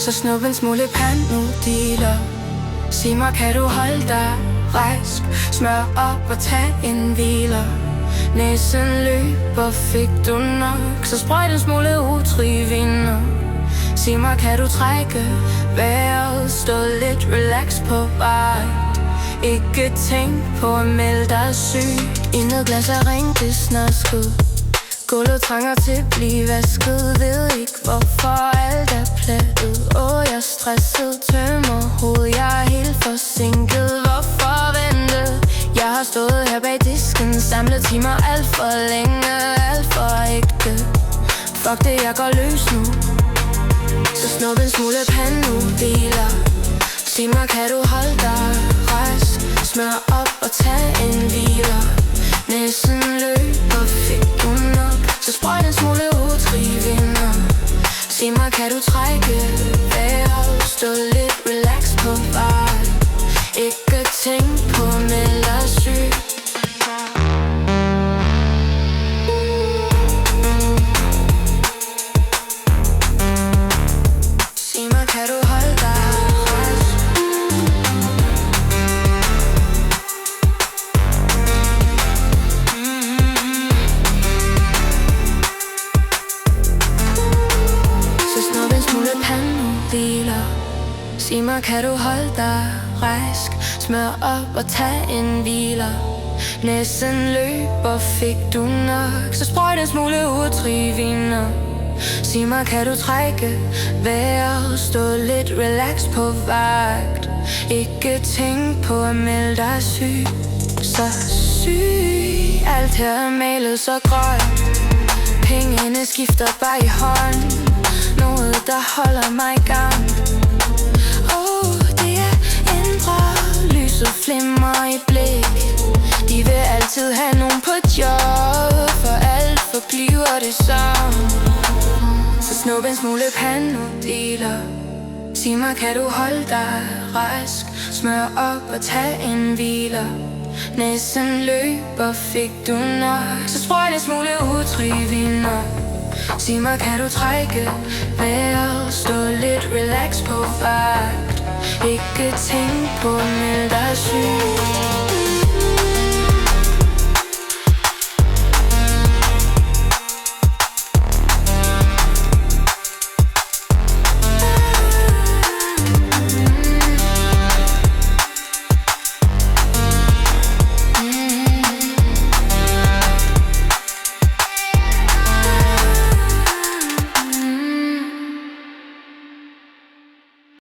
Så snup en smule panodiler. Sig mig, kan du holde dig rask? Smør op og tag en hviler. Næsen løber, fik du nok? Så sprøjt en smule utriviner. Sig mig, kan du trække vejret? Stå lidt relax på vej. Ikke tænk på at melde dig syg. I noget glas af ring, det snasket. Gulvet trænger til at blive vasket. Ved ikke hvorfor alt er plettet. Jeg er stresset, tømmer hovedet. Jeg er helt forsinket, hvorfor vente? Jeg har stået her bag disken, samlet timer alt for længe, alt for ægte. Fuck det, jeg går løs nu. Så snup en smule panodiler. Sig mig, kan du holde dig rask? Smør op og tag en hviler. Næsen løber, fik du nok? Så sprøjt en smule utriviner. Sig mig, kan du trække vejret? Stå lidt relax på vej. Ikke tænk på at melde dig syg. Sig mig, kan du holde dig rask? Så snup en smule panodiler. Sig mig, kan du holde dig rask? Smør op og tag en hviler. Næsten løber, fik du nok? Så sprøjt en smule utriviner. Sig mig, kan du trække vejret? Stå lidt relax på vagt. Ikke tænk på at melde dig syg. Så syg. Alt her er malet så grønt. Pengene skifter bare i hånd. Noget der holder mig i gang. Det er indre. Lyset flimmer i blik. De vil altid have nogen på job, for alt forbliver det samme. Så snup en smule panodiler. Sig mig, kan du holde dig rask? Smør op og tag en hviler. Næsten løber, fik du nok? Så sprøjt en smule utriviner. Sig mig, kan du trække vejret? Stå lidt relax på vagt. Ikke tænk på at melde dig syg.